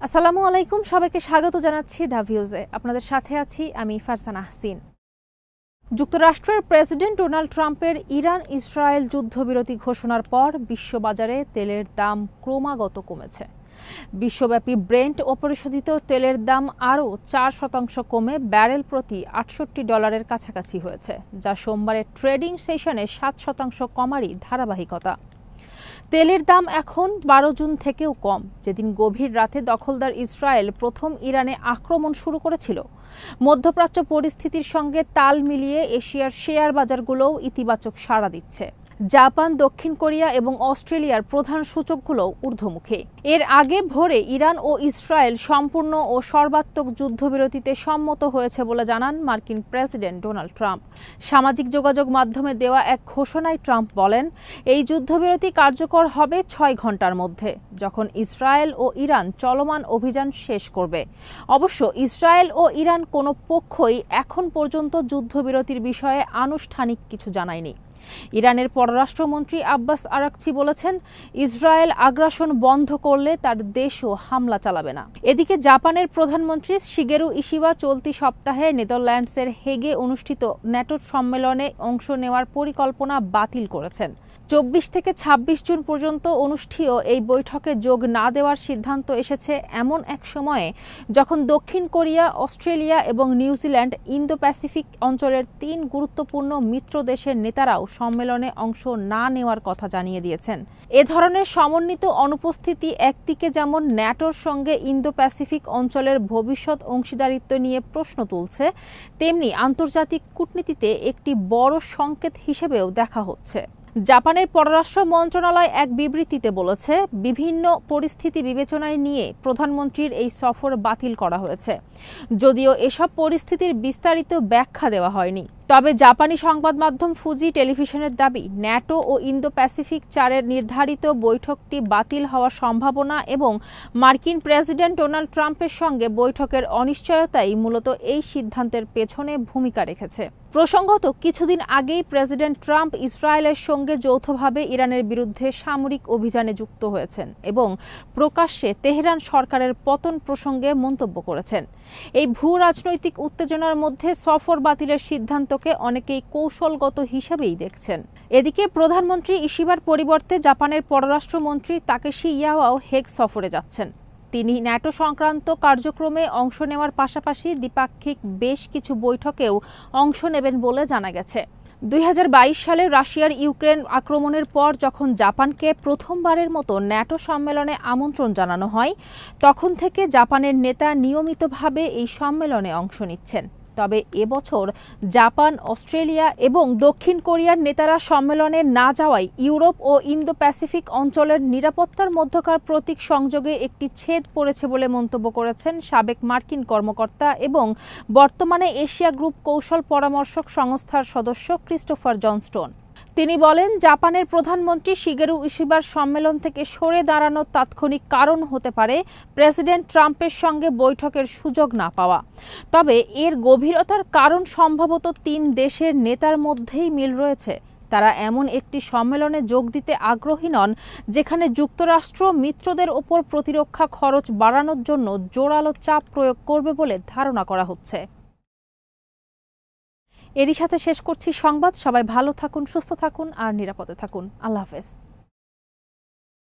আসসালামু আলাইকুম, সবাইকে স্বাগত জানাচ্ছি দ্য ভিউজে। আপনাদের সাথে আছি আমি ফারজানা হাসিন। যুক্তরাষ্ট্রের প্রেসিডেন্ট ডোনাল্ড ট্রাম্পের ইরান ইসরায়েল যুদ্ধবিরতি ঘোষণার পর বিশ্ববাজারে তেলের দাম ক্রমাগত কমেছে। বিশ্বব্যাপী ব্রেন্ট অপরিশোধিত তেলের দাম আরও 4% কমে ব্যারেল প্রতি $68 কাছাকাছি হয়েছে, যা সোমবারের ট্রেডিং সেশনে 7% কমারই ধারাবাহিকতা। তেলের দাম এখন 12 জুন থেকেও কম, যেদিন গভীর রাতে দখলদার ইসরায়েল প্রথম ইরানে আক্রমণ শুরু করেছিল। মধ্যপ্রাচ্য পরিস্থিতির সঙ্গে তাল মিলিয়ে এশিয়ার শেয়ার বাজারগুলোও ইতিবাচক সাড়া দিচ্ছে। জাপান, দক্ষিণ কোরিয়া এবং অস্ট্রেলিয়ার প্রধান সূচকগুলো ঊর্ধ্বমুখী। এর আগে ভোরে ইরান ও ইসরায়েল সম্পূর্ণ ও সর্বাত্মক যুদ্ধবিরতিতে সম্মত হয়েছে বলে জানান মার্কিন প্রেসিডেন্ট ডোনাল্ড ট্রাম্প। সামাজিক যোগাযোগ মাধ্যমে দেওয়া এক ঘোষণায় ট্রাম্প বলেন, এই যুদ্ধবিরতি কার্যকর হবে 6 ঘন্টার মধ্যে, যখন ইসরায়েল ও ইরান চলমান অভিযান শেষ করবে। অবশ্য ইসরায়েল ও ইরান কোনো পক্ষই এখন পর্যন্ত যুদ্ধবিরতির বিষয়ে আনুষ্ঠানিক কিছু জানায়নি। ইরানের পররাষ্ট্রমন্ত্রী আব্বাস আরাকচি বলেছেন, ইসরায়েল আগ্রাসন বন্ধ করলে তার দেশও হামলা চালাবে না। এদিকে জাপানের প্রধানমন্ত্রী শিগেরু ইশিবা চলতি সপ্তাহে নেদারল্যান্ডসের হেগে অনুষ্ঠিত ন্যাটো সম্মেলনে অংশ নেওয়ার পরিকল্পনা বাতিল করেছেন। 24 থেকে 26 জুন পর্যন্ত অনুষ্ঠেয় এই বৈঠকে যোগ না দেওয়ার সিদ্ধান্ত এসেছে এমন এক সময়ে যখন দক্ষিণ কোরিয়া, অস্ট্রেলিয়া এবং নিউজিল্যান্ড ইন্দো প্যাসিফিক অঞ্চলের 3 গুরুত্বপূর্ণ মিত্র দেশের নেতারাও সম্মেলনে অংশ না নেওয়ার কথা জানিয়ে দিয়েছেন। এ ধরনের সমন্বিত অনুপস্থিতি একদিকে যেমন ন্যাটোর সঙ্গে ইন্দো প্যাসিফিক অঞ্চলের ভবিষ্যৎ অংশীদারিত্ব নিয়ে প্রশ্ন তুলছে, তেমনি আন্তর্জাতিক কূটনীতিতে একটি বড় সংকেত হিসেবেও দেখা হচ্ছে। জাপানের পররাষ্ট্র মন্ত্রণালয় এক বিবৃতিতে বলেছে, বিভিন্ন পরিস্থিতি বিবেচনায় নিয়ে প্রধানমন্ত্রীর এই সফর বাতিল করা হয়েছে, যদিও এসব পরিস্থিতির বিস্তারিত ব্যাখ্যা দেওয়া হয়নি। তবে জাপানি সংবাদ মাধ্যম ফুজি টেলিভিশনের দাবি, ন্যাটো ও ইন্দো প্যাসিফিক 4-এর নির্ধারিত বৈঠকটি বাতিল হওয়ার সম্ভাবনা এবং মার্কিন প্রেসিডেন্ট ডোনাল্ড ট্রাম্পের সঙ্গে বৈঠকের অনিশ্চয়তাই মূলত এই সিদ্ধান্তের পেছনে ভূমিকা রেখেছে। প্রসঙ্গত, কিছুদিন আগেই প্রেসিডেন্ট ট্রাম্প ইসরায়েলের সঙ্গে যৌথভাবে ইরানের বিরুদ্ধে সামরিক অভিযানে যুক্ত হয়েছেন এবং প্রকাশ্যে তেহরান সরকারের পতন প্রসঙ্গে মন্তব্য করেছেন। এই ভূ রাজনৈতিক উত্তেজনার মধ্যে সফর বাতিলের সিদ্ধান্তকে অনেকেই কৌশলগত হিসেবেই দেখছেন। এদিকে প্রধানমন্ত্রী ইশিবার পরিবর্তে জাপানের পররাষ্ট্রমন্ত্রী তাকেশি ইয়াওয়াও হেগ সফরে যাচ্ছেন। তিনি ন্যাটো সংক্রান্ত কার্যক্রমে অংশ নেওয়ার পাশাপাশি দ্বিপাক্ষিক বেশ কিছু বৈঠকেও অংশ নেবেন বলে জানা গেছে। 2022 সালে রাশিয়ার ইউক্রেন আক্রমণের পর যখন জাপানকে প্রথমবারের মতো ন্যাটো সম্মেলনে আমন্ত্রণ জানানো হয়, তখন থেকে জাপানের নেতা নিয়মিতভাবে এই সম্মেলনে অংশ নিচ্ছেন। তবে এবছর জাপান, অস্ট্রেলিয়া এবং দক্ষিণ কোরিয়ার নেতারা সম্মেলনে না যাওয়ায় ইউরোপ ও ইন্দো প্যাসিফিক অঞ্চলের নিরাপত্তার মধ্যকার প্রতীক সংযোগে একটি ছেদ পড়েছে বলে মন্তব্য করেছেন সাবেক মার্কিন কর্মকর্তা এবং বর্তমানে এশিয়া গ্রুপ কৌশল পরামর্শক সংস্থার সদস্য ক্রিস্টোফার জনস্টোন। তিনি বলেন, জাপানের প্রধানমন্ত্রী শিগেরু ইশিবার সম্মেলন থেকে সরে দাঁড়ানোর তাৎক্ষণিক কারণ হতে পারে প্রেসিডেন্ট ট্রাম্পের সঙ্গে বৈঠকের সুযোগ না পাওয়া। তবে এর গভীরতার কারণ সম্ভবত 3 দেশের নেতার মধ্যেই মিল রয়েছে। তারা এমন একটি সম্মেলনে যোগ দিতে আগ্রহী নন যেখানে যুক্তরাষ্ট্র মিত্রদের ওপর প্রতিরক্ষা খরচ বাড়ানোর জন্য জোরালো চাপ প্রয়োগ করবে বলে ধারণা করা হচ্ছে। এরই সাথে শেষ করছি সংবাদ। সবাই ভালো থাকুন, সুস্থ থাকুন আর নিরাপদে থাকুন। আল্লাহ হাফেজ।